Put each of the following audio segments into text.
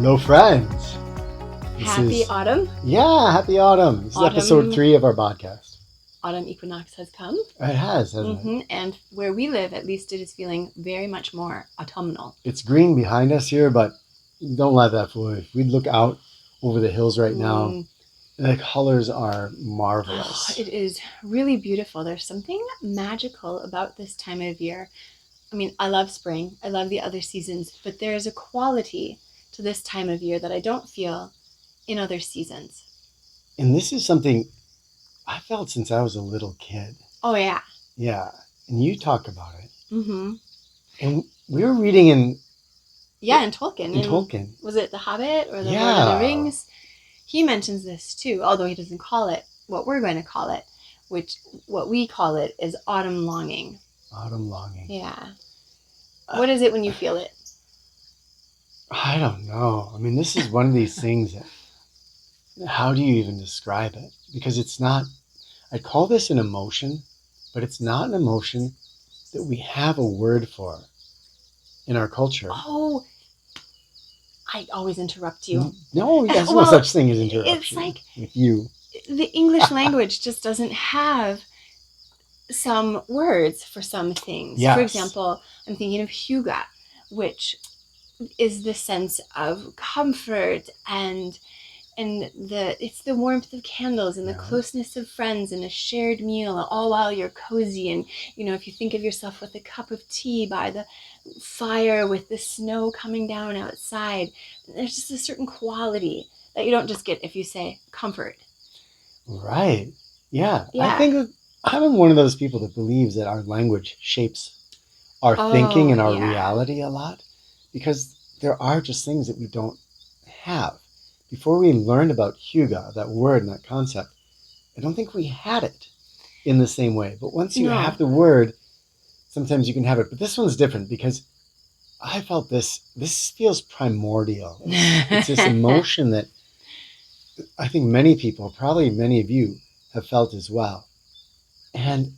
Hello, friends. Happy autumn. Yeah, happy autumn. This is episode 3 of our podcast. Autumn equinox has come. It has, hasn't it? And where we live, at least, it is feeling very much more autumnal. It's green behind us here, but don't let that fool you. If we look out over the hills right now, the colors are marvelous. Oh, it is really beautiful. There's something magical about this time of year. I mean, I love spring. I love the other seasons, but there's a quality to this time of year that I don't feel in other seasons. And this is something I felt since I was a little kid. Oh, yeah. Yeah. And you talk about it. Mm-hmm. And we were reading in Tolkien. In Tolkien. Was it The Hobbit or The Lord of the Rings? He mentions this too, although he doesn't call it what we're going to call it, which what we call it is autumn longing. Autumn longing. Yeah. What is it when you feel it? I don't know. I mean, this is one of these things that, how do you even describe it? Because it's not, I'd call this an emotion, but it's not an emotion that we have a word for in our culture. Oh, I always interrupt you. No, there's no such thing as interruption. It's like with you. The English language just doesn't have some words for some things. Yes. For example, I'm thinking of hygge, which is the sense of comfort and it's the warmth of candles and the closeness of friends and a shared meal, all while you're cozy. And if you think of yourself with a cup of tea by the fire with the snow coming down outside, there's just a certain quality that you don't just get if you say comfort. Right. Yeah. I think that I'm one of those people that believes that our language shapes our thinking and our reality a lot, because there are just things that we don't have. Before we learned about hygge, that word and that concept, I don't think we had it in the same way. But once you have the word, sometimes you can have it. But this one's different because I felt this feels primordial. It's this emotion that I think many people, probably many of you, have felt as well. And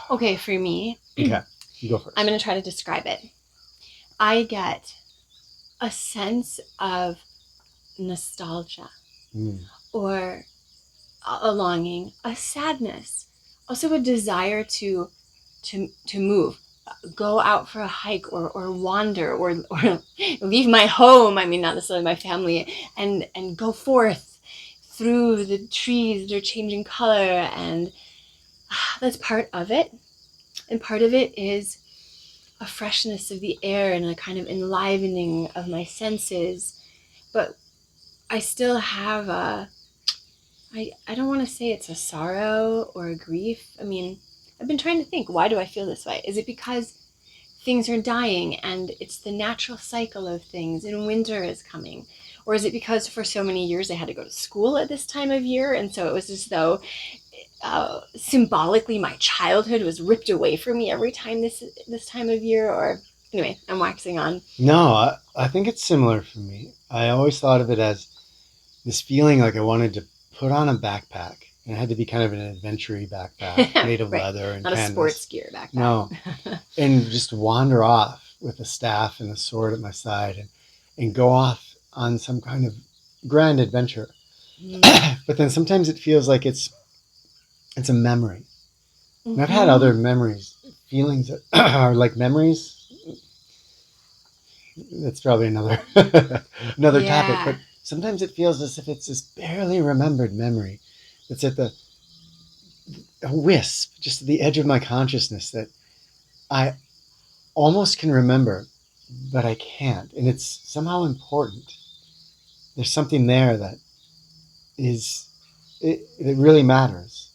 okay, for me, okay, you go first. I'm going to try to describe it. I get a sense of nostalgia or a longing, a sadness, also a desire to move, go out for a hike or wander or leave my home. I mean, not necessarily my family, and go forth through the trees that are changing color, and that's part of it. And part of it is a freshness of the air and a kind of enlivening of my senses. But I still have I don't want to say it's a sorrow or a grief. I mean, I've been trying to think, why do I feel this way? Is it because things are dying and it's the natural cycle of things and winter is coming? Or is it because for so many years I had to go to school at this time of year, and so it was as though symbolically my childhood was ripped away from me every time this time of year? Or anyway, I'm waxing on. No, I think it's similar for me. I always thought of it as this feeling like I wanted to put on a backpack, and it had to be kind of an adventure-y backpack made of leather and not canvas. A sports gear backpack. No, and just wander off with a staff and a sword at my side and go off on some kind of grand adventure. But then sometimes it feels like it's a memory. And I've had other memories, feelings that are like memories. That's probably another topic. But sometimes it feels as if it's this barely remembered memory that's at a wisp, just at the edge of my consciousness, that I almost can remember, but I can't. And it's somehow important. There's something there that it really matters,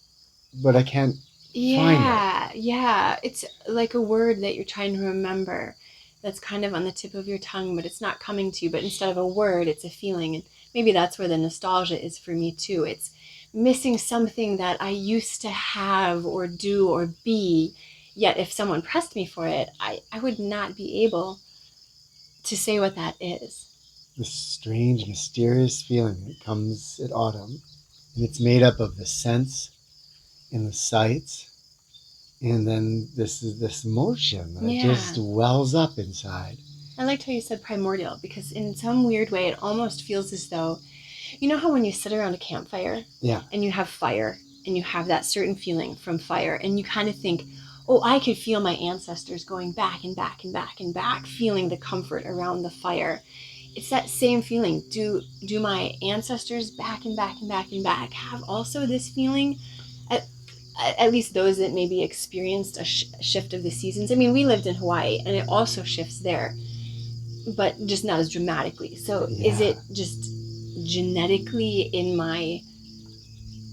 but I can't find it. Yeah. It's like a word that you're trying to remember that's kind of on the tip of your tongue, but it's not coming to you. But instead of a word, it's a feeling. And maybe that's where the nostalgia is for me too. It's missing something that I used to have or do or be, yet if someone pressed me for it, I would not be able to say what that is. This strange, mysterious feeling that comes at autumn, and it's made up of the scents and the sights, and then this emotion that just wells up inside. I liked how you said primordial, because in some weird way, it almost feels as though, you know how when you sit around a campfire and you have fire and you have that certain feeling from fire and you kind of think, oh, I could feel my ancestors going back and back and back and back, feeling the comfort around the fire. It's that same feeling. Do my ancestors back and back and back and back have also this feeling? At least those that maybe experienced a shift of the seasons. I mean, we lived in Hawaii and it also shifts there, but just not as dramatically. So is it just genetically in my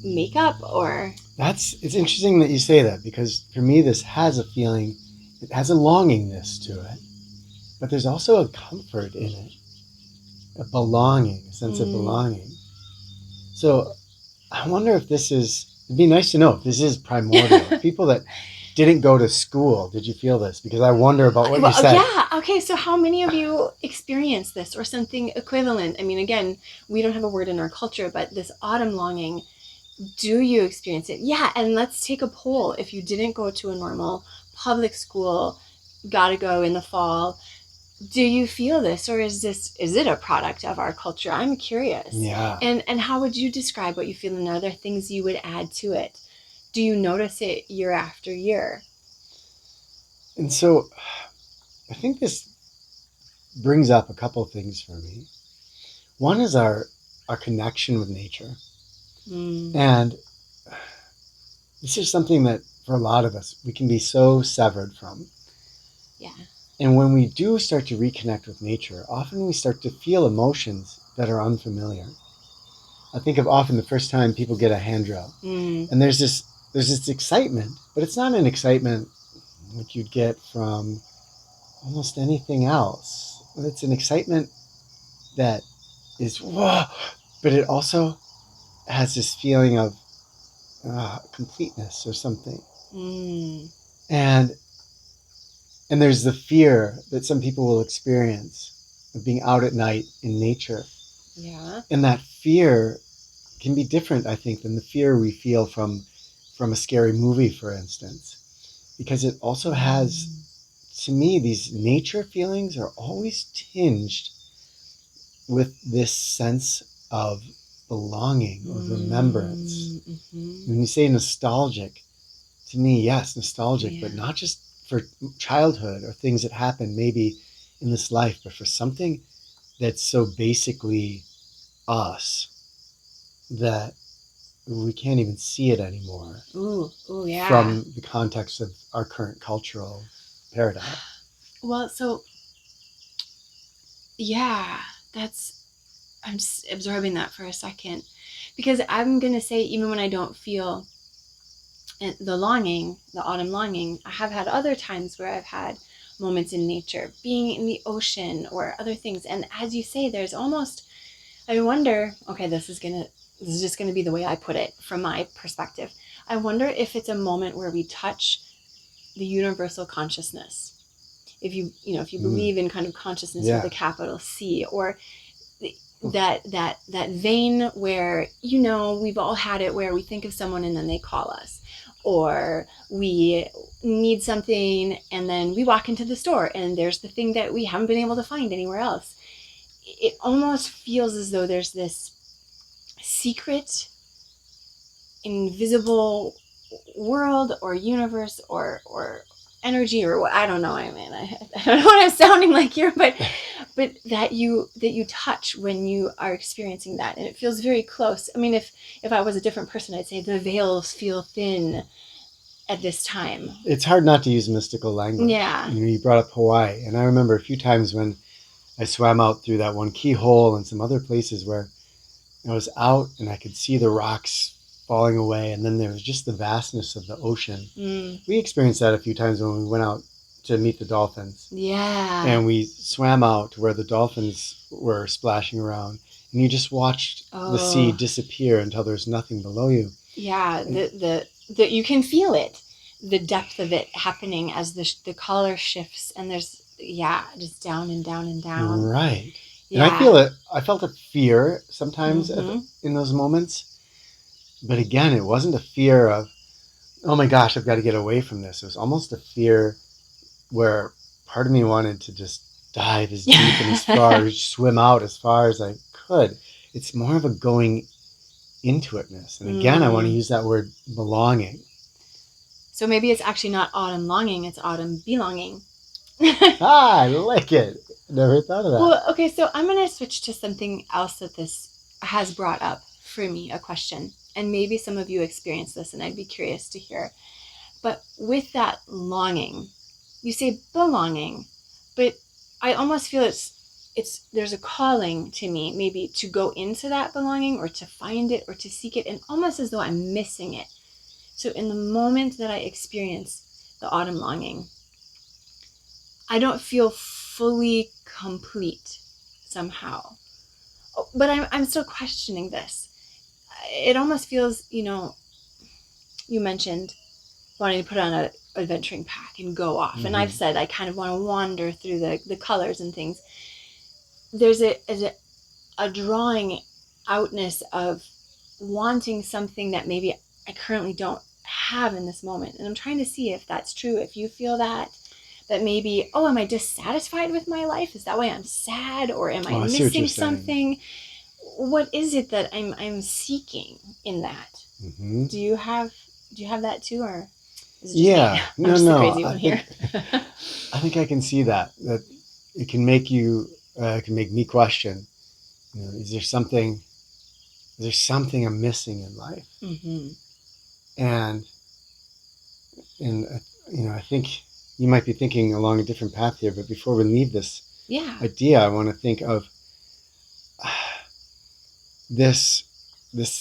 makeup, or? It's interesting that you say that, because for me this has a feeling, it has a longingness to it, but there's also a comfort in it, a belonging, a sense of belonging. So I wonder if it'd be nice to know if this is primordial. People that didn't go to school, did you feel this? Because I wonder about what you said. Yeah, okay, so how many of you experienced this or something equivalent? I mean, again, we don't have a word in our culture, but this autumn longing, do you experience it? Yeah, and let's take a poll. If you didn't go to a normal public school, gotta go in the fall, do you feel this, or is it a product of our culture? I'm curious. Yeah. And how would you describe what you feel, and are there things you would add to it? Do you notice it year after year? And so I think this brings up a couple of things for me. One is our connection with nature. And this is something that for a lot of us, we can be so severed from. Yeah. And when we do start to reconnect with nature, often we start to feel emotions that are unfamiliar. I think of often the first time people get a hand drill, and there's this excitement, but it's not an excitement like you'd get from almost anything else. It's an excitement that is whoa, but it also has this feeling of completeness or something. And there's the fear that some people will experience of being out at night in nature. Yeah. And that fear can be different, I think, than the fear we feel from a scary movie, for instance, because it also has, to me, these nature feelings are always tinged with this sense of belonging or remembrance. When you say nostalgic, to me, yes, nostalgic, but not just for childhood or things that happened maybe in this life, but for something that's so basically us that we can't even see it anymore. Yeah. From the context of our current cultural paradigm. Well, so yeah, I'm just absorbing that for a second, because I'm gonna say, even when I don't feel the longing, the autumn longing, I have had other times where I've had moments in nature, being in the ocean or other things. And as you say, there's almost, I wonder, okay, this is just gonna be the way I put it from my perspective. I wonder if it's a moment where we touch the universal consciousness. If you believe in kind of consciousness with a capital C, or that vein where, we've all had it, where we think of someone and then they call us, or we need something and then we walk into the store and there's the thing that we haven't been able to find anywhere else. It almost feels as though there's this secret, invisible world or universe or energy, or what, I don't know. I mean, I don't know what I'm sounding like here, but that you touch when you are experiencing that, and it feels very close. I mean, if I was a different person, I'd say the veils feel thin at this time. It's hard not to use mystical language. Yeah. You brought up Hawaii, and I remember a few times when I swam out through that one keyhole and some other places where I was out and I could see the rocks falling away, and then there was just the vastness of the ocean. We experienced that a few times when we went out to meet the dolphins. Yeah. And we swam out to where the dolphins were splashing around, and you just watched the sea disappear until there's nothing below you. Yeah, the you can feel it, the depth of it happening as the color shifts, and there's just down and down and down. Right. Yeah. And I felt a fear sometimes in those moments. But again, it wasn't a fear of, oh my gosh, I've got to get away from this. It was almost a fear where part of me wanted to just dive as deep and as far, swim out as far as I could. It's more of a going into itness. And again, I want to use that word belonging. So maybe it's actually not autumn longing, it's autumn belonging. I like it. Never thought of that. Well, okay, so I'm going to switch to something else that this has brought up for me, a question. And maybe some of you experience this, and I'd be curious to hear. But with that longing, you say belonging, but I almost feel there's a calling to me, maybe to go into that belonging or to find it or to seek it, and almost as though I'm missing it. So in the moment that I experience the autumn longing, I don't feel fully complete somehow. But I'm still questioning this. It almost feels, you mentioned wanting to put on an adventuring pack and go off. And I've said I kind of want to wander through the colors and things. There's a drawing outness of wanting something that maybe I currently don't have in this moment. And I'm trying to see if that's true, if you feel that maybe, am I dissatisfied with my life? Is that why I'm sad? Or am I missing something? What is it that I'm seeking in that? Do you have that too, or is it just me? I'm just the crazy one here. I think I can see that it can make you, it can make me question, is there something I'm missing in life? And I think you might be thinking along a different path here, but before we leave this idea, I want to think of this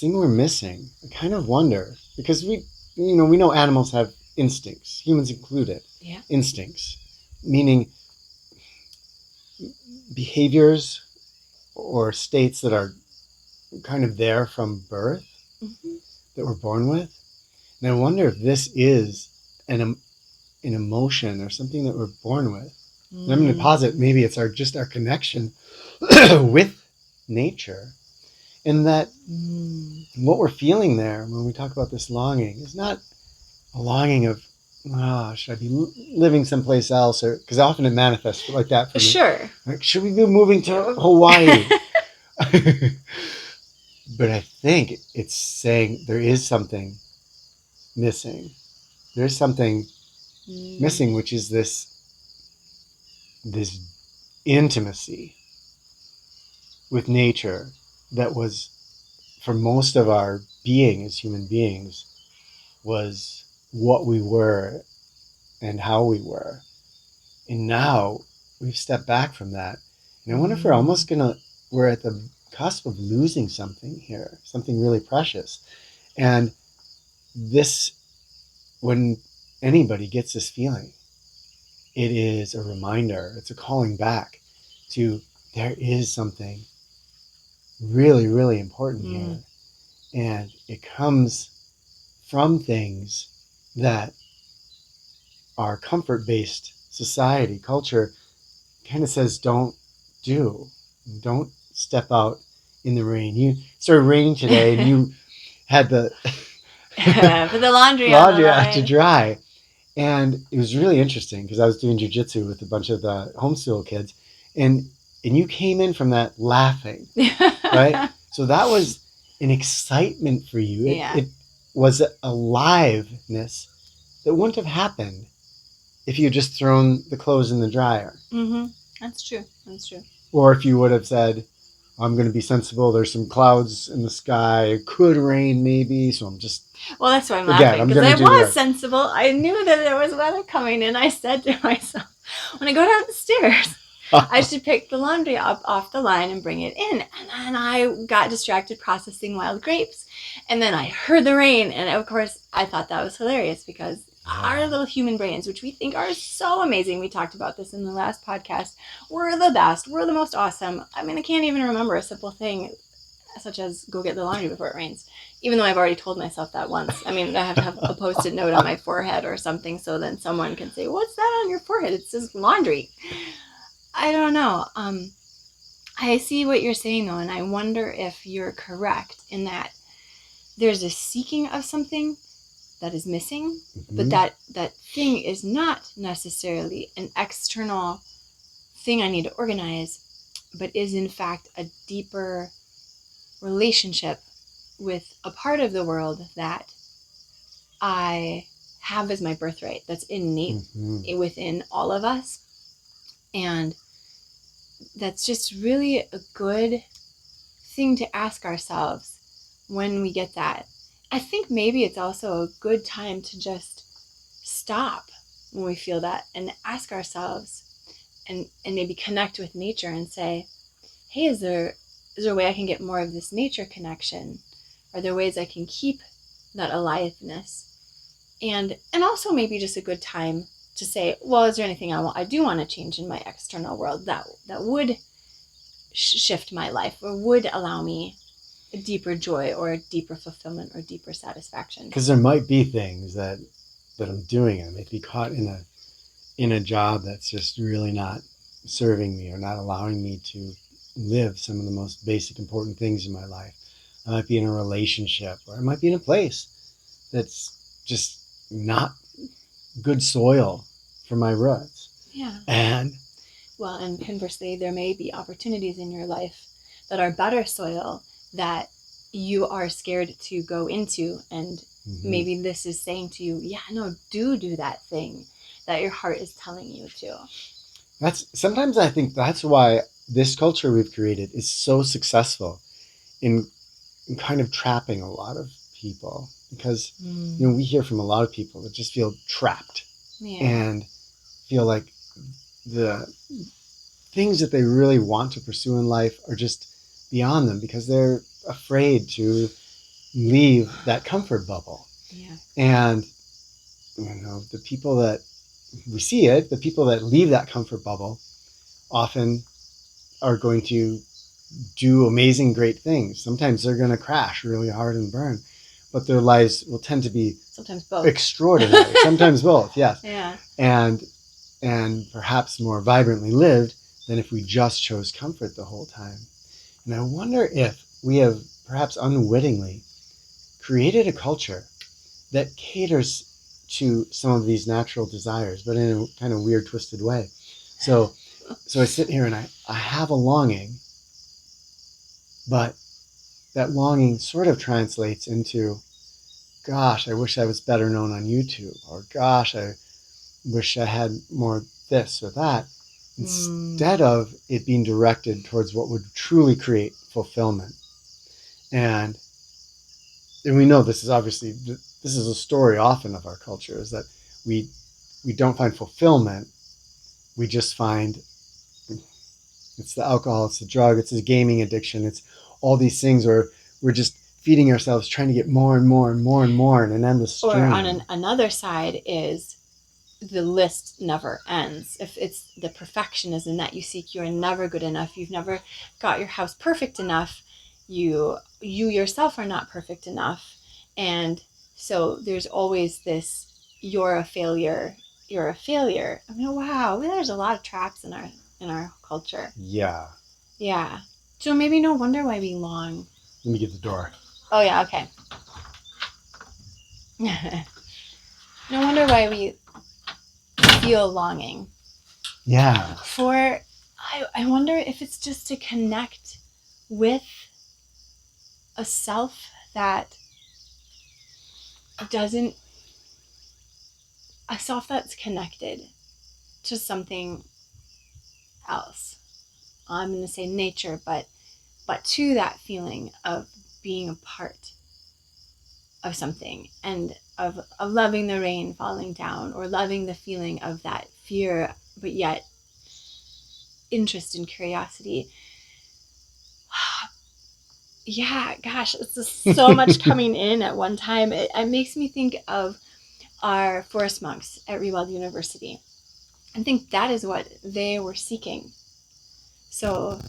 thing we're missing. I kind of wonder, because we know animals have instincts, humans included. Instincts, meaning behaviors or states that are kind of there from birth, that we're born with. And I wonder if this is an emotion or something that we're born with. And I'm going to posit maybe it's just our connection with nature, and that what we're feeling there when we talk about this longing is not a longing of, should I be living someplace else? Or because often it manifests like that for me. Sure. Like, should we be moving to Hawaii? But I think it's saying there is something missing. There's something missing, which is this intimacy with nature that was, for most of our being as human beings, was what we were and how we were. And now we've stepped back from that. And I wonder if we're at the cusp of losing something here, something really precious. And this, when anybody gets this feeling, it is a reminder, it's a calling back to, there is something really, really important here. And it comes from things that our comfort-based society, culture, kind of says don't step out in the rain. You started raining today and you had the put the laundry out to dry. And it was really interesting because I was doing jiu-jitsu with a bunch of the homeschool kids, and you came in from that laughing, right? So that was an excitement for you. It was a aliveness that wouldn't have happened if you had just thrown the clothes in the dryer. That's true. Or if you would have said, I'm going to be sensible, there's some clouds in the sky, it could rain maybe, so I'm just... Well, that's why I'm laughing, because I was sensible. I knew that there was weather coming, and I said to myself, when I go down the stairs, I should pick the laundry up off the line and bring it in. And then I got distracted processing wild grapes, and then I heard the rain, and of course, I thought that was hilarious, because our little human brains, which we think are so amazing, we talked about this in the last podcast, we're the best, we're the most awesome. I mean, I can't even remember a simple thing such as go get the laundry before it rains, even though I've already told myself that once. I mean, I have to have a post-it note on my forehead or something, so then someone can say, what's that on your forehead? It says laundry. I don't know. I see what you're saying, though, and I wonder if you're correct in that there's a seeking of something that is missing, but that thing is not necessarily an external thing I need to organize, but is in fact a deeper relationship with a part of the world that I have as my birthright, that's innate within all of us. And that's just really a good thing to ask ourselves when we get that. I think maybe it's also a good time to just stop when we feel that and ask ourselves and maybe connect with nature and say, hey, is there a way I can get more of this nature connection? Are there ways I can keep that aliveness? And also maybe just a good time to say, well, is there anything I do want to change in my external world that would shift my life or would allow me a deeper joy or a deeper fulfillment or deeper satisfaction? Because there might be things that I'm doing. I might be caught in a job that's just really not serving me or not allowing me to live some of the most basic important things in my life. I might be in a relationship, or I might be in a place that's just not good soil for my roots. Yeah. And conversely, there may be opportunities in your life that are better soil that you are scared to go into. And maybe this is saying to you, yeah, no, do that thing that your heart is telling you to. Sometimes I think that's why this culture we've created is so successful in kind of trapping a lot of people, because we hear from a lot of people that just feel trapped and feel like the things that they really want to pursue in life are just beyond them because they're afraid to leave that comfort bubble. And the people that we see it, the people that leave that comfort bubble often are going to do amazing, great things. Sometimes they're going to crash really hard and burn, but their lives will tend to be sometimes both extraordinary. Sometimes both, yes. Yeah. And perhaps more vibrantly lived than if we just chose comfort the whole time. And I wonder if we have perhaps unwittingly created a culture that caters to some of these natural desires, but in a kind of weird, twisted way. So I sit here and I have a longing, but that longing sort of translates into, gosh, I wish I was better known on YouTube, or gosh, I wish I had more this or that, instead of it being directed towards what would truly create fulfillment. And we know this is a story often of our culture, is that we don't find fulfillment. We just find it's the alcohol, it's the drug, it's the gaming addiction, it's all these things where we're just feeding ourselves, trying to get more and more and more and more in an endless stream. Or on another side is the list never ends. If it's the perfectionism that you seek, you're never good enough. You've never got your house perfect enough. You yourself are not perfect enough. And so there's always this, you're a failure. I mean, wow, there's a lot of traps in our culture. Yeah. Yeah. So maybe no wonder why we long. Let me get the door. Oh, yeah, okay. No wonder why we feel longing. Yeah. I wonder if it's just to connect with a self that a self that's connected to something else. I'm going to say nature, but to that feeling of being a part of something, and of loving the rain falling down, or loving the feeling of that fear, but yet interest and curiosity. Yeah, gosh, it's just so much coming in at one time. It makes me think of our forest monks at ReWild University. I think that is what they were seeking. So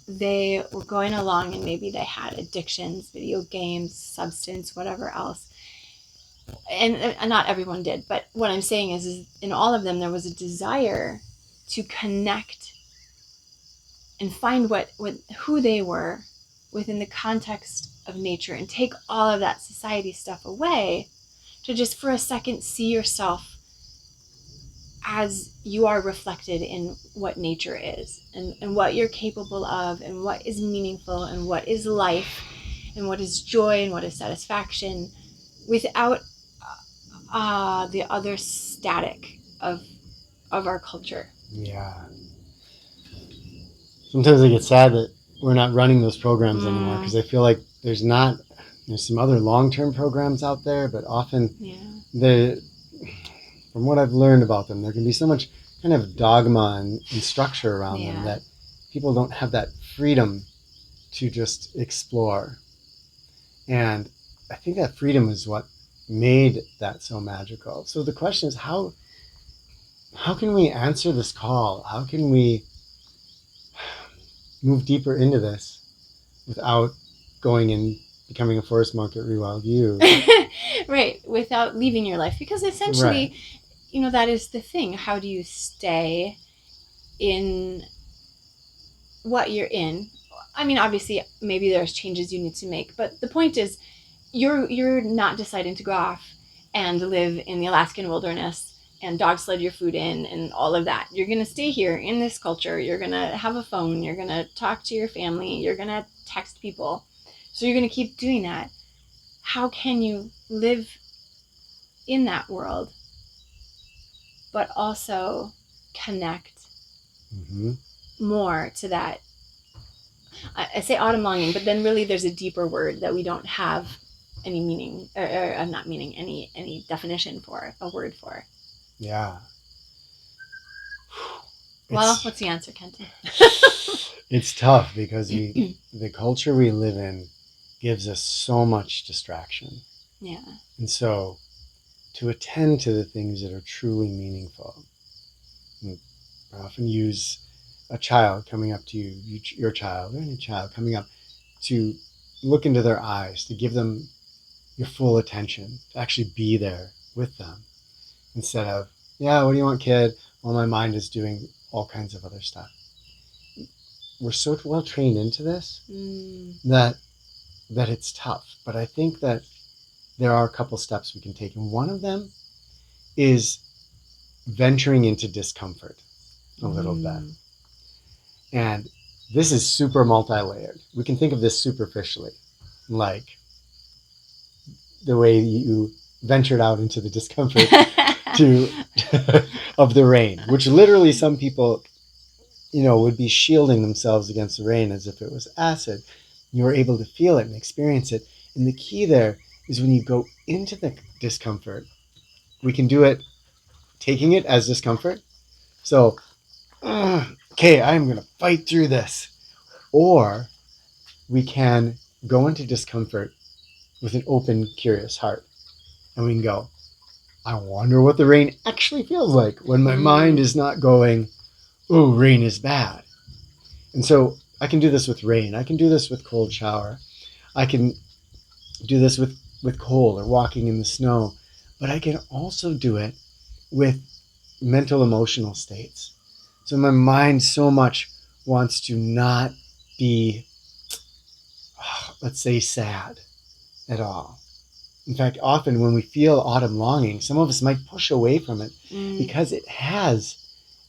they were going along and maybe they had addictions, video games, substance, whatever else. And not everyone did, but what I'm saying is in all of them there was a desire to connect and find who they were within the context of nature, and take all of that society stuff away to just for a second see yourself as you are reflected in what nature is and what you're capable of and what is meaningful and what is life and what is joy and what is satisfaction without the other static of our culture. Yeah. Sometimes I get sad that we're not running those programs anymore, because I feel like there's some other long-term programs out there, but often from what I've learned about them, there can be so much kind of dogma and structure around them that people don't have that freedom to just explore. And I think that freedom is what made that so magical. So the question is, how can we answer this call? How can we move deeper into this without going and becoming a forest monk at ReWild U? Right, without leaving your life, because essentially, that is the thing. How do you stay in what you're in? I mean, obviously, maybe there's changes you need to make, but the point is, you're not deciding to go off and live in the Alaskan wilderness and dog sled your food in and all of that. You're going to stay here in this culture. You're going to have a phone. You're going to talk to your family. You're going to text people. So you're going to keep doing that. How can you live in that world, but also connect more to that? I say autumn longing, but then really there's a deeper word that we don't have any meaning, or not meaning, any definition for, a word for. Yeah. Well, what's the answer, Kenton? It's tough, because the culture we live in gives us so much distraction. Yeah. And so to attend to the things that are truly meaningful, I often use a child coming up to you, your child, or any child coming up, to look into their eyes, to give them your full attention, to actually be there with them, instead of, yeah, what do you want, kid? Well, my mind is doing all kinds of other stuff. We're so well trained into this that it's tough. But I think that there are a couple steps we can take. And one of them is venturing into discomfort a little bit. And this is super multi-layered. We can think of this superficially, like the way you ventured out into the discomfort of the rain, which literally some people, would be shielding themselves against the rain as if it was acid. You were able to feel it and experience it. And the key there is, when you go into the discomfort, we can do it taking it as discomfort. So, okay, I'm going to fight through this. Or we can go into discomfort with an open, curious heart. And we can go, I wonder what the rain actually feels like when my mind is not going, oh, rain is bad. And so I can do this with rain. I can do this with cold shower. I can do this with cold or walking in the snow. But I can also do it with mental, emotional states. So my mind so much wants to not be, let's say, sad at all. In fact, often when we feel autumn longing, some of us might push away from it because it has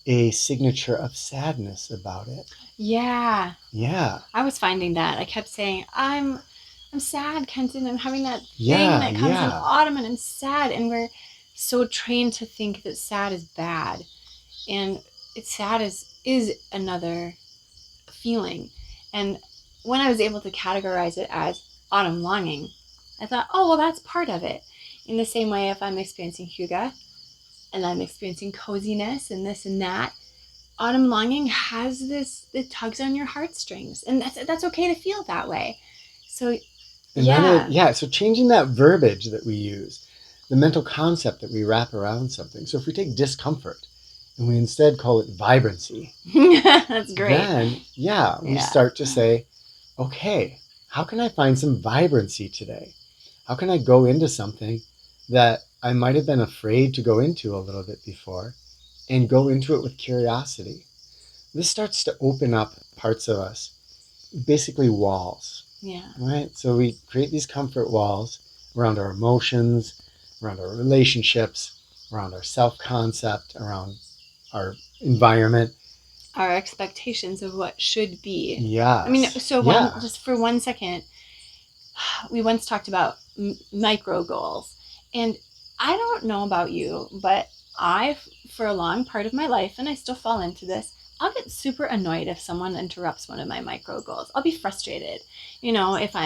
a signature of sadness about it. Yeah. Yeah. I was finding that. I kept saying, I'm sad, Kenton. I'm having that thing that comes in autumn and I'm sad. And we're so trained to think that sad is bad. And sad is another feeling. And when I was able to categorize it as autumn longing, I thought, oh, well, that's part of it. In the same way, if I'm experiencing hygge and I'm experiencing coziness and this and that, autumn longing has this, it tugs on your heartstrings. And that's okay to feel that way. So, so changing that verbiage that we use, the mental concept that we wrap around something. So if we take discomfort and we instead call it vibrancy, that's great. Then, we start to say, okay, how can I find some vibrancy today? How can I go into something that I might have been afraid to go into a little bit before, and go into it with curiosity? This starts to open up parts of us, basically walls. Yeah. Right? So we create these comfort walls around our emotions, around our relationships, around our self-concept, around our environment, our expectations of what should be. Yeah. I mean, so just for 1 second, we once talked about micro goals, and I don't know about you, but for a long part of my life, and I still fall into this, I'll get super annoyed if someone interrupts one of my micro goals. I'll be frustrated. If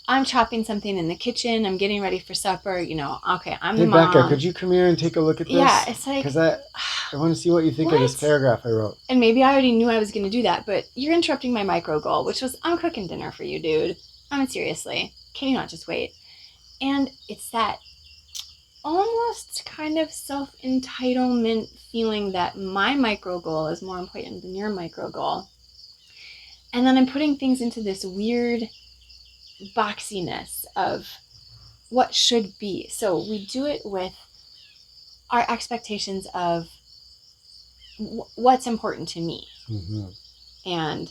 I'm chopping something in the kitchen, I'm getting ready for supper, okay, I'm the mom. Becca, could you come here and take a look at this? Yeah, it's like... Because I want to see what you think of this paragraph I wrote. And maybe I already knew I was going to do that, but you're interrupting my micro goal, which was, I'm cooking dinner for you, dude. I mean, seriously. Can you not just wait? And it's that almost kind of self-entitlement feeling that my micro goal is more important than your micro goal. And then I'm putting things into this weird boxiness of what should be. So we do it with our expectations of what's important to me. Mm-hmm. And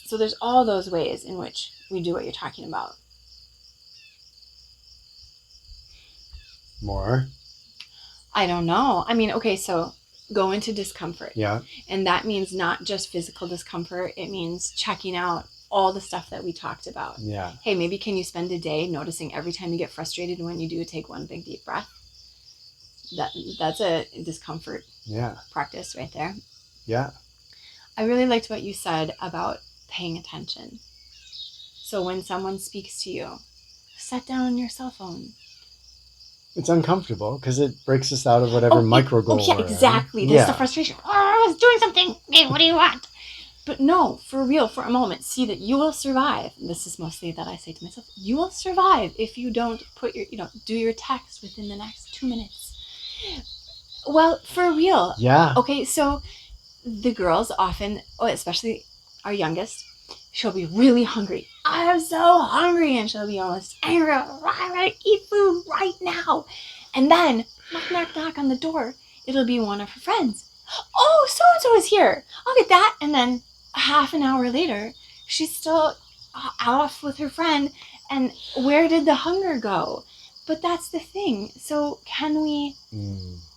so there's all those ways in which we do what you're talking about. More? I don't know. I mean, okay, so go into discomfort. Yeah. And that means not just physical discomfort. It means checking out all the stuff that we talked about. Yeah. Hey, maybe can you spend a day noticing every time you get frustrated when you do take one big deep breath? That's a discomfort practice right there. Yeah. I really liked what you said about paying attention. So when someone speaks to you, set down your cell phone. It's uncomfortable because it breaks us out of whatever micro goal we're exactly. There's the frustration. Oh, I was doing something. Okay, what do you want? But no, for real, for a moment, see that you will survive. And this is mostly that I say to myself, you will survive if you don't put do your text within the next 2 minutes. Well, for real. Yeah. Okay, so the girls often, especially our youngest, she'll be really hungry. I'm so hungry. And she'll be almost angry. I want to eat food right now. And then, knock, knock, knock on the door. It'll be one of her friends. Oh, so-and-so is here. I'll get that. And then half an hour later, she's still off with her friend. And where did the hunger go? But that's the thing. So can we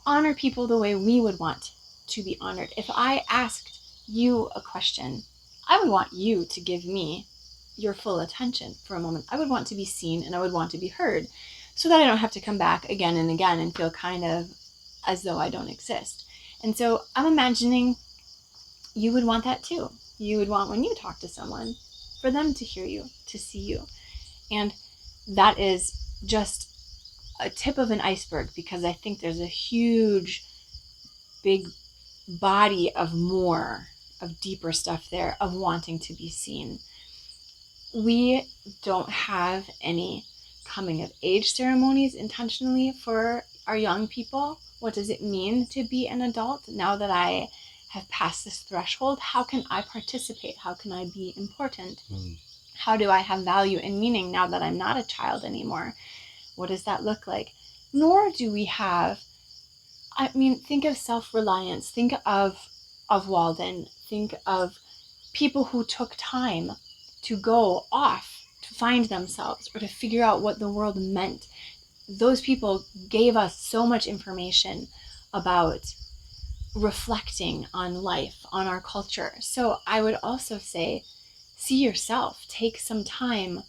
honor people the way we would want to be honored? If I asked you a question, I would want you to give me your full attention for a moment. I would want to be seen and I would want to be heard so that I don't have to come back again and again and feel kind of as though I don't exist. And so I'm imagining you would want that too. You would want when you talk to someone for them to hear you, to see you. And that is just a tip of an iceberg because I think there's a huge, big body of deeper stuff there of wanting to be seen. We don't have any coming of age ceremonies intentionally for our young people. What does it mean to be an adult? Now that I have passed this threshold, how can I participate? How can I be important? How do I have value and meaning now that I'm not a child anymore? What does that look like? Nor do we have, think of Selfreliance, think of Walden, think of people who took time to go off to find themselves or to figure out what the world meant. Those people gave us so much information about reflecting on life, on our culture. So I would also say, see yourself, take some time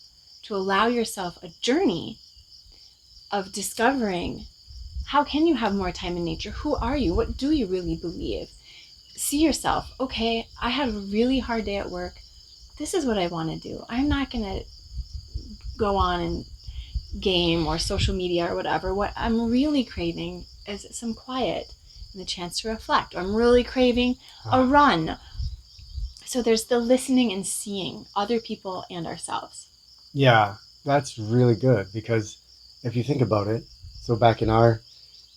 to allow yourself a journey of discovering how can you have more time in nature? Who are you? What do you really believe? See yourself, okay, I had a really hard day at work. This is what I want to do. I'm not going to go on and game or social media or whatever. What I'm really craving is some quiet and the chance to reflect. Or I'm really craving a run. So there's the listening and seeing other people and ourselves. Yeah, that's really good because if you think about it, so back in our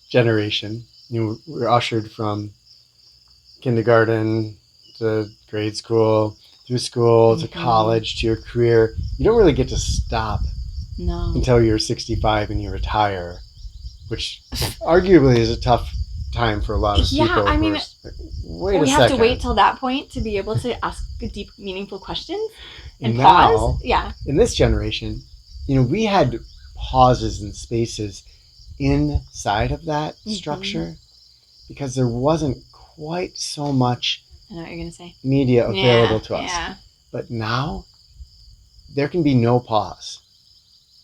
generation, we're ushered from kindergarten to grade school, through school to college to your career. You don't really get to stop until you're 65 and you retire, which arguably is a tough time for a lot of people. Yeah, I mean, we have to wait till that point to be able to ask deep, meaningful questions and pause. Yeah. In this generation, we had pauses and spaces inside of that structure because there wasn't quite so much I know what you're going to say. Media available to us. Yeah. But now there can be no pause.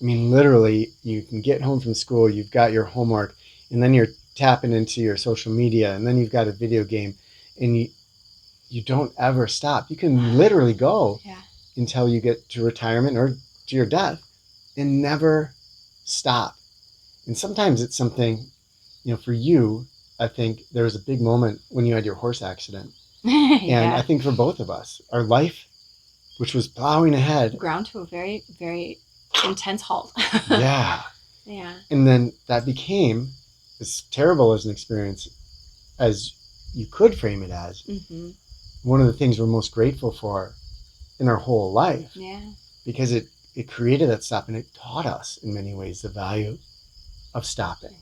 I mean, literally, you can get home from school, you've got your homework, and then you're tapping into your social media, and then you've got a video game, and you don't ever stop. You can literally go until you get to retirement or to your death and never stop. And sometimes it's something, for you, I think there was a big moment when you had your horse accident. And I think for both of us, our life, which was plowing ahead, ground to a very, very intense halt. Yeah. And then that became as terrible as an experience as you could frame it as. Mm-hmm. One of the things we're most grateful for in our whole life. Yeah. Because it created that stop, and it taught us in many ways the value of stopping.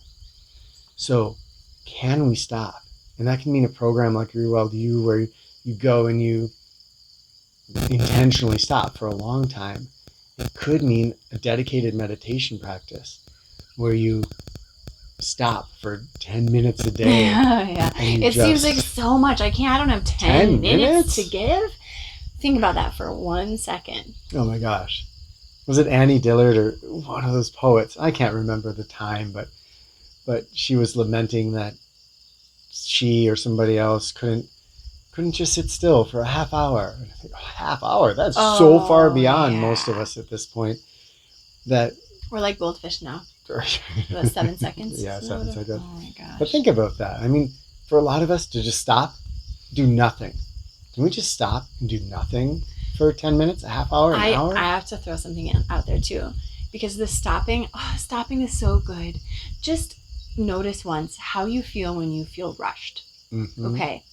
So can we stop? And that can mean a program like ReWild U, where you go and you intentionally stop for a long time. It could mean a dedicated meditation practice where you stop for 10 minutes a day. Yeah. It seems like so much. I don't have 10 minutes to give. Think about that for 1 second. Oh my gosh. Was it Annie Dillard or one of those poets? I can't remember the time, but she was lamenting that she or somebody else couldn't just sit still for a half hour. And I think, half hour? That's so far beyond most of us at this point. That we're like goldfish now. About 7 seconds. Yeah, 7 seconds. Oh my gosh. But think about that. I mean, for a lot of us to just stop, do nothing. Can we just stop and do nothing for 10 minutes, a half hour, an hour? I have to throw something out there too, because the stopping is so good. Just notice once how you feel when you feel rushed. Mm-hmm. Okay.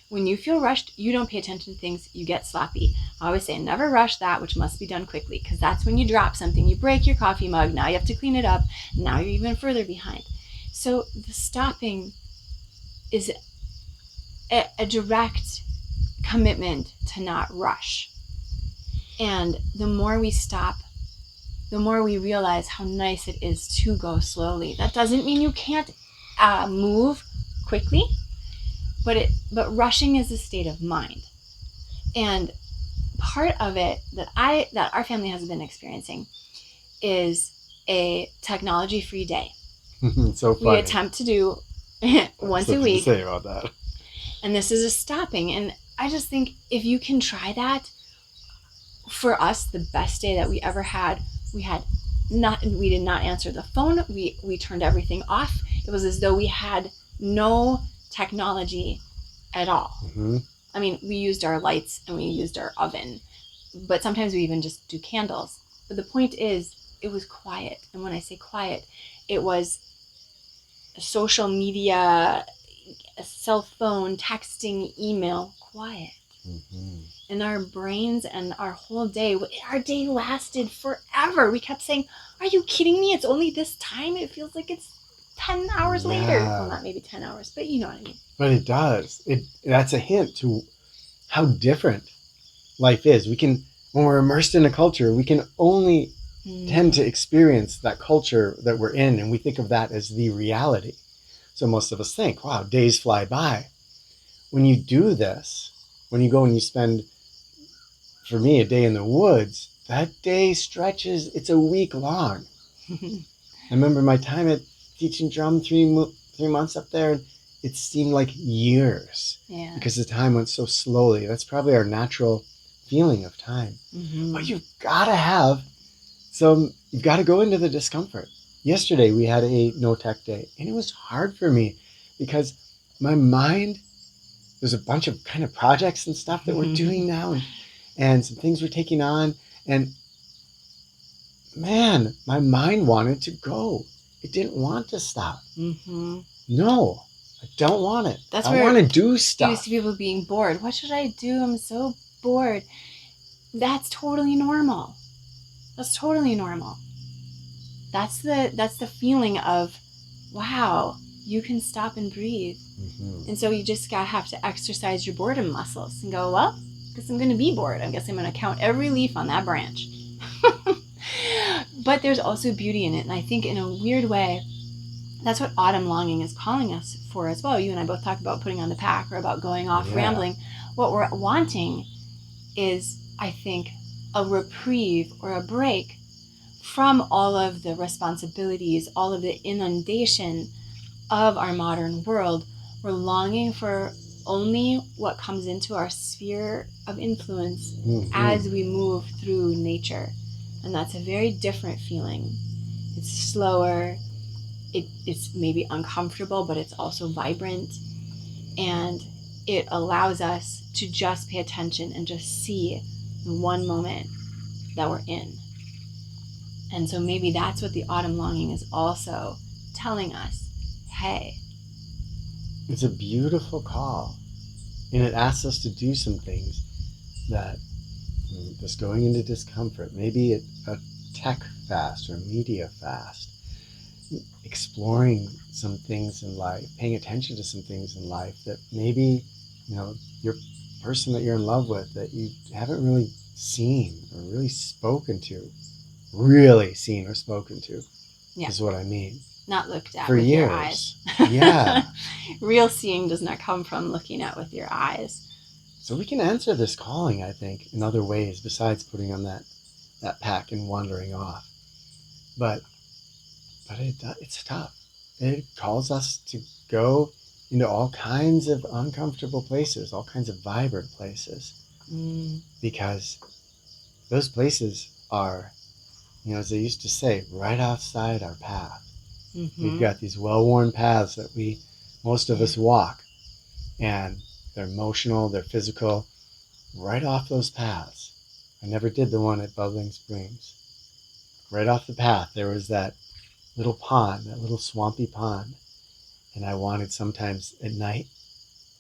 When you feel rushed, you don't pay attention to things, you get sloppy. I always say, never rush that which must be done quickly, because that's when you drop something. You break your coffee mug, now you have to clean it up, now you're even further behind. So the stopping is a direct commitment to not rush. And the more we stop, the more we realize how nice it is to go slowly. That doesn't mean you can't move quickly. But rushing is a state of mind. And part of it that our family has been experiencing is a technology-free day. So funny. We attempt to do once a week. To say about that. And this is a stopping. And I just think if you can try that, for us, the best day that we ever had, we did not answer the phone. We turned everything off. It was as though we had no technology at all. Mm-hmm. I mean, we used our lights and we used our oven, but sometimes we even just do candles. But the point is, it was quiet. And when I say quiet, it was social media, cell phone, texting, email, quiet. Mm-hmm. And our brains and our whole day, our day lasted forever. We kept saying, are you kidding me? It's only this time. It feels like it's 10 hours later. Well, not maybe 10 hours, but you know what I mean. But it does. That's a hint to how different life is. When we're immersed in a culture, we can only tend to experience that culture that we're in, and we think of that as the reality. So most of us think, wow, days fly by. When you do this, when you go and you spend, for me, a day in the woods, that day stretches, it's a week long. I remember my time at teaching drum, 3 months up there, it seemed like years. Yeah. Because the time went so slowly. That's probably our natural feeling of time. Mm-hmm. But you've got to go into the discomfort. Yesterday we had a no-tech day, and it was hard for me because my mind, there's a bunch of kind of projects and stuff that we're doing now, and some things we're taking on, and man, my mind wanted to go. It didn't want to stop. Mm-hmm. No, I don't want it. I want to do stuff. You see people being bored. What should I do? I'm so bored. That's totally normal. That's totally normal. That's the feeling of, wow, you can stop and breathe. Mm-hmm. And so you just have to exercise your boredom muscles and go, well, I guess I'm going to be bored. I guess I'm going to count every leaf on that branch. But there's also beauty in it. And I think in a weird way, That's what autumn longing is calling us for as well. You and I both talk about putting on the pack or about going off rambling. What we're wanting is, I think, a reprieve or a break from all of the responsibilities, all of the inundation of our modern world. We're longing for only what comes into our sphere of influence as we move through nature. And that's a very different feeling. It's slower, it's maybe uncomfortable, but it's also vibrant. And it allows us to just pay attention and just see the one moment that we're in. And so maybe that's what the autumn longing is also telling us. Hey. It's a beautiful call. And it asks us to do some things that, just going into discomfort, maybe a tech fast or a media fast, exploring some things in life, paying attention to some things in life that maybe, your person that you're in love with that you haven't really seen or really spoken to, is what I mean. Not looked at for with years. Your eyes. Yeah. Real seeing does not come from looking at with your eyes. So we can answer this calling, I think, in other ways besides putting on that pack and wandering off. But it's tough. It calls us to go into all kinds of uncomfortable places, all kinds of vibrant places, because those places are, as they used to say, right outside our path. We've got these well-worn paths that most of us walk, and they're emotional, they're physical, right off those paths. I never did the one at Bubbling Springs. Right off the path, there was that little pond, that little swampy pond. And I wanted sometimes at night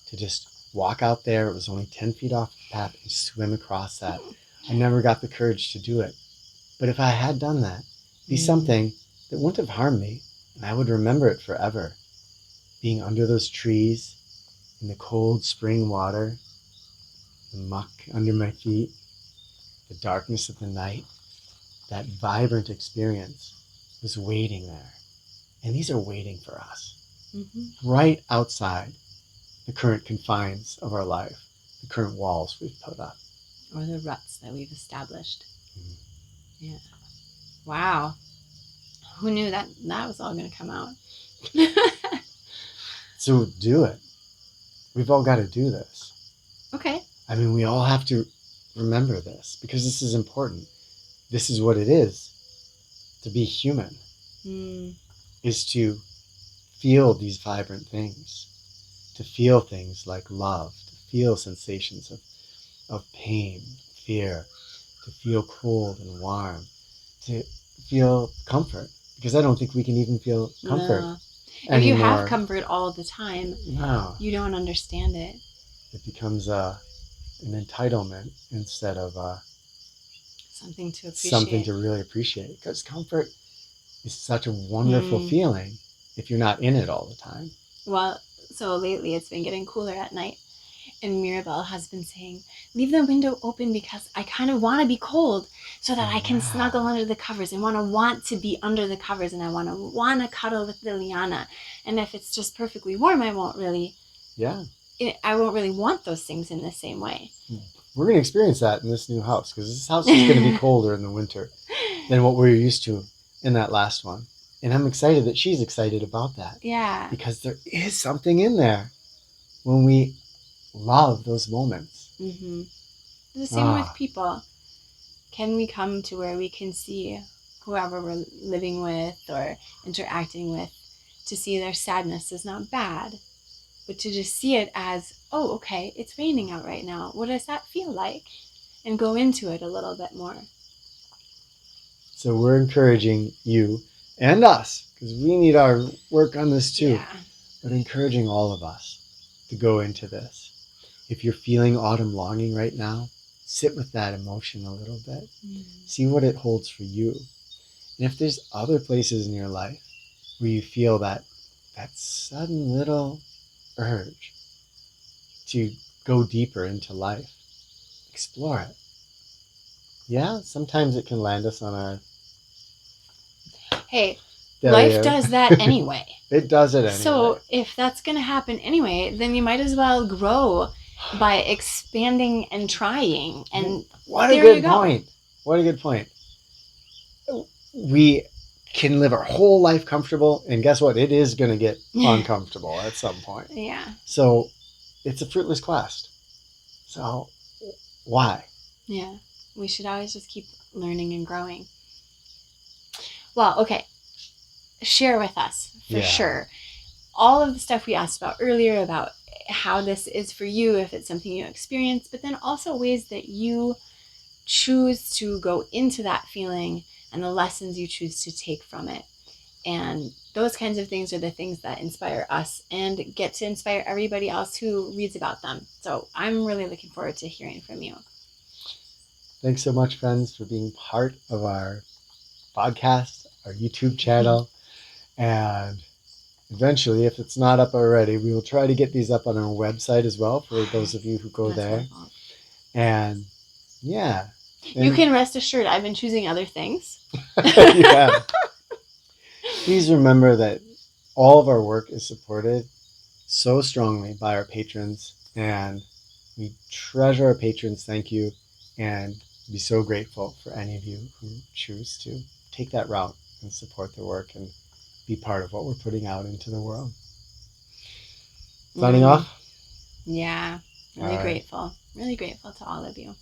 to just walk out there. It was only 10 feet off the path and swim across that. I never got the courage to do it. But if I had done that, it'd be something that wouldn't have harmed me, and I would remember it forever. Being under those trees, in the cold spring water, the muck under my feet, the darkness of the night, that vibrant experience was waiting there. And these are waiting for us, right outside the current confines of our life, the current walls we've put up. Or the ruts that we've established. Yeah. Wow. Who knew that was all going to come out? So do it. We've all got to do this. Okay. I mean, we all have to remember this because this is important. This is what it is to be human, is to feel these vibrant things, to feel things like love, to feel sensations of pain, fear, to feel cold and warm, to feel comfort, because I don't think we can even feel comfort anymore. If you have comfort all the time, you don't understand it. It becomes an entitlement instead of something to appreciate. Something to really appreciate, because comfort is such a wonderful feeling if you're not in it all the time. Well, so lately it's been getting cooler at night, and Mirabelle has been saying, leave the window open because I kind of want to be cold so that I can snuggle under the covers and want to be under the covers, and I want to cuddle with Liliana. And if it's just perfectly warm, I won't really want those things in the same way. We're going to experience that in this new house, because this house is going to be colder in the winter than what we're used to in that last one. And I'm excited that she's excited about that. Yeah. Because there is something in there when we love those moments. The same with people. Can we come to where we can see whoever we're living with or interacting with, to see their sadness is not bad, but to just see it as, oh, okay, it's raining out right now. What does that feel like? And go into it a little bit more. So we're encouraging you and us, because we need our work on this too, but encouraging all of us to go into this. If you're feeling autumn longing right now, sit with that emotion a little bit. See what it holds for you. And if there's other places in your life where you feel that sudden little urge to go deeper into life, explore it. Yeah, sometimes it can land us on our... Hey, Life does that anyway. It does it anyway. So if that's going to happen anyway, then you might as well grow by expanding and trying. And what a good point. What a good point. We can live our whole life comfortable, and guess what? It is going to get uncomfortable at some point. Yeah. So it's a fruitless quest. So why? Yeah. We should always just keep learning and growing. Well, okay. Share with us, for sure, all of the stuff we asked about earlier about how this is for you, if it's something you experience, but then also ways that you choose to go into that feeling and the lessons you choose to take from it. And those kinds of things are the things that inspire us and get to inspire everybody else who reads about them. So I'm really looking forward to hearing from you. Thanks so much, friends, for being part of our podcast, our YouTube channel. And eventually, if it's not up already, we will try to get these up on our website as well for those of you who go there. And yeah. You can rest assured I've been choosing other things. Yeah. Please remember that all of our work is supported so strongly by our patrons, and we treasure our patrons. Thank you, and be so grateful for any of you who choose to take that route and support the work and be part of what we're putting out into the world. Signing off? Yeah, really grateful. Really grateful to all of you.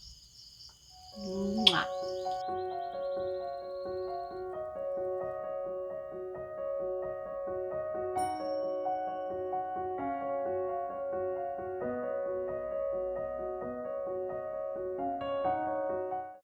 Mwah.